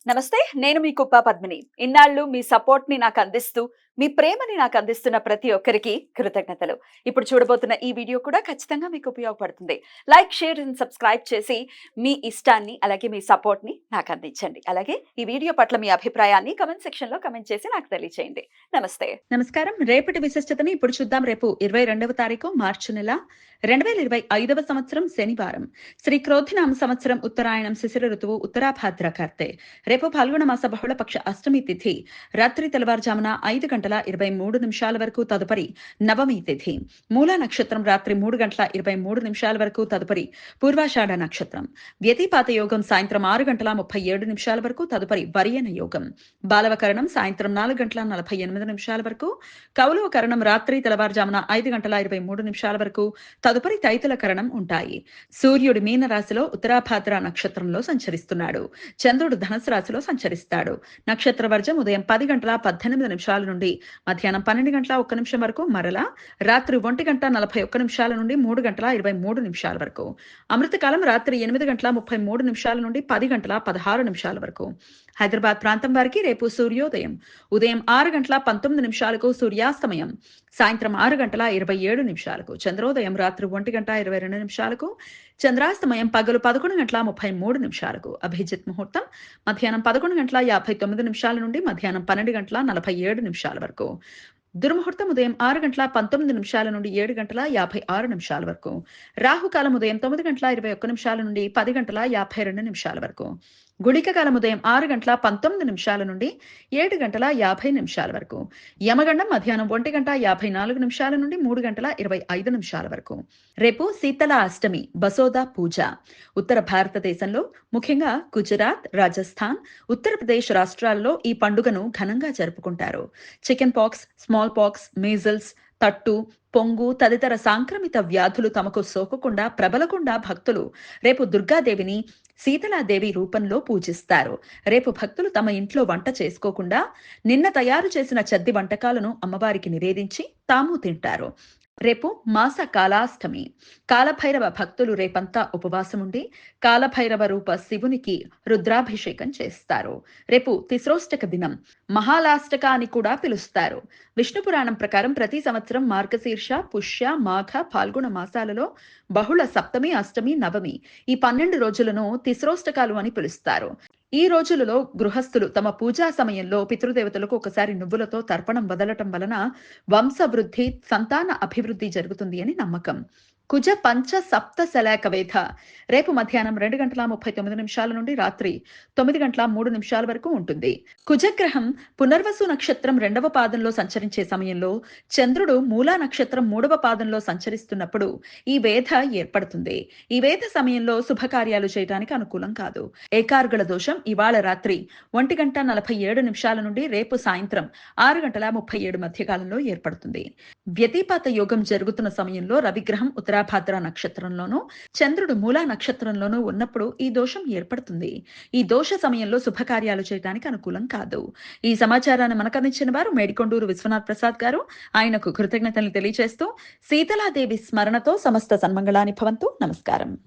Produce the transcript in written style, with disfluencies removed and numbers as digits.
నమస్తే. నేను మీ కుప్ప పద్మిని. ఇన్నాళ్ళు మీ సపోర్ట్‌ని నాకందిస్తూ, మీ ప్రేమని నాకందిస్తున్న ప్రతి ఒక్కరికి కృతజ్ఞతలు. ఇప్పుడు చూడబోతున్న ఈ వీడియో కూడా ఖచ్చితంగా మీకు ఉపయోగపడుతుంది. లైక్, షేర్ అండ్ సబ్స్క్రైబ్ చేసి మీ ఇష్టాన్ని, అలాగే మీ సపోర్ట్‌ని నాకందించండి. అలాగే ఈ వీడియో పట్ల మీ అభిప్రాయాన్ని కామెంట్ సెక్షన్‌లో కామెంట్ చేసి నాకు తెలియచేయండి. నమస్తే. నమస్కారం. రేపటి విశిష్టతని ఇప్పుడు చూద్దాం. రేపు 22వ తారీఖు మార్చి నెల 2025వ సంవత్సరం శనివారం. శ్రీ క్రోధినామ సంవత్సరం ఉత్తరాయణం శిశిర ఋతువు ఉత్తరాభాద్ర కార్తె. రేపు ఫాల్గుణ మాస బహుళపక్ష అష్టమి తిథి రాత్రి తెల్లవారుజామున 5:23 వరకు, తదుపరి నవమి తిథి. మూలా నక్షత్రం రాత్రి 3:23 వరకు, తదుపరి పూర్వాషాఢ నక్షత్రం. వ్యతిపాత యోగం సాయంత్రం 6:37 వరకు, తదుపరి వరియన యోగం. బాలవకరణం సాయంత్రం 4:48 వరకు, కౌలవ కరణం రాత్రి తెల్లవారుజామున 5:23 వరకు, తదుపరి తైతుల కరణం ఉంటాయి. సూర్యుడు మీన రాశిలో ఉత్తరాభాద్ర నక్షత్రంలో సంచరిస్తున్నాడు. చంద్రుడు ధనుసు రాశిలో సంచరిస్తాడు. నక్షత్ర వర్జం ఉదయం 10:18 నుండి మధ్యాహ్నం 12:01 వరకు, మరలా రాత్రి 1:41 నుండి 3:23 వరకు. అమృతకాలం రాత్రి 8:33 నుండి 10:16 వరకు. హైదరాబాద్ ప్రాంతం వారికి రేపు సూర్యోదయం ఉదయం 6:19 సూర్యాస్తమయం సాయంత్రం 6:27 చంద్రోదయం రాత్రి 1:22 చంద్రాస్తమయం పగలు 11:33 అభిజిత్ ముహూర్తం మధ్యాహ్నం 11:59 నుండి మధ్యాహ్నం 12:47 వరకు. దుర్ముహూర్తం ఉదయం 6:19 నుండి 7:56 వరకు. రాహుకాలం ఉదయం 9:21 నుండి 10:52 వరకు. గుళిక కాలం ఉదయం 6:19 నుండి 7:50 వరకు. యమగండం మధ్యాహ్నం 1:54 నుండి 3:25 వరకు. రేపు శీతల అష్టమి బసోదా పూజ. ఉత్తర భారతదేశంలో ముఖ్యంగా గుజరాత్, రాజస్థాన్, ఉత్తరప్రదేశ్ రాష్ట్రాల్లో ఈ పండుగను ఘనంగా జరుపుకుంటారు. Chicken pox, small pox, measles, తట్టు, పొంగు తదితర సాంక్రమిత వ్యాధులు తమకు సోకకుండా ప్రబలకుండా భక్తులు రేపు దుర్గాదేవిని శీతలాదేవి రూపంలో పూజిస్తారు. రేపు భక్తులు తమ ఇంట్లో వంట చేసుకోకుండా నిన్న తయారు చేసిన చద్ది వంటకాలను అమ్మవారికి నివేదించి తాము తింటారు. రేపు మాస కాలాష్టమి. కాలభైరవ భక్తులు రేపంతా ఉపవాసం ఉండి కాలభైరవ రూప శివునికి రుద్రాభిషేకం చేస్తారు. రేపు తిస్రోష్టక దినం, మహాలాష్టక అని కూడా పిలుస్తారు. విష్ణు పురాణం ప్రకారం ప్రతి సంవత్సరం మార్గశీర్ష, పుష్య, మాఘ, ఫాల్గుణ మాసాలలో బహుళ సప్తమి, అష్టమి, నవమి ఈ 12 రోజులను తిస్రోష్టకాలు అని పిలుస్తారు. ఈ రోజులలో గృహస్థులు తమ పూజా సమయంలో పితృదేవతలకు ఒకసారి నువ్వులతో తర్పణం వదలటం వలన వంశవృద్ధి, సంతాన అభివృద్ధి జరుగుతుంది అని నమ్మకం. కుజ పంచ సప్త శలాక వేధ రేపు మధ్యాహ్నం 2:39 నుండి రాత్రి 9:03 వరకు ఉంటుంది. కుజగ్రహం పునర్వసు నక్షత్రం 2వ పాదంలో సంచరించే సమయంలో చంద్రుడు మూలా నక్షత్రం 3వ పాదంలో సంచరిస్తున్నప్పుడు ఈ వేధ ఏర్పడుతుంది. ఈ వేధ సమయంలో శుభకార్యాలు చేయడానికి అనుకూలం కాదు. ఏకార్గళ దోషం ఇవాళ రాత్రి 1:47 నుండి రేపు సాయంత్రం 6:37 మధ్యకాలంలో ఏర్పడుతుంది. వ్యతిపాత యోగం జరుగుతున్న సమయంలో రవిగ్రహం ఉత్తరాభాద్ర నక్షత్రంలోనూ చంద్రుడు మూలా నక్షత్రంలోనూ ఉన్నప్పుడు ఈ దోషం ఏర్పడుతుంది. ఈ దోష సమయంలో శుభకార్యాలు చేయడానికి అనుకూలం కాదు. ఈ సమాచారాన్ని మనకు అందించిన వారు మేడికొండూరు విశ్వనాథ్ ప్రసాద్ గారు. ఆయనకు కృతజ్ఞతలు తెలియజేస్తూ శీతలాదేవి స్మరణతో సమస్త సన్మంగళాని భవంతు. నమస్కారం.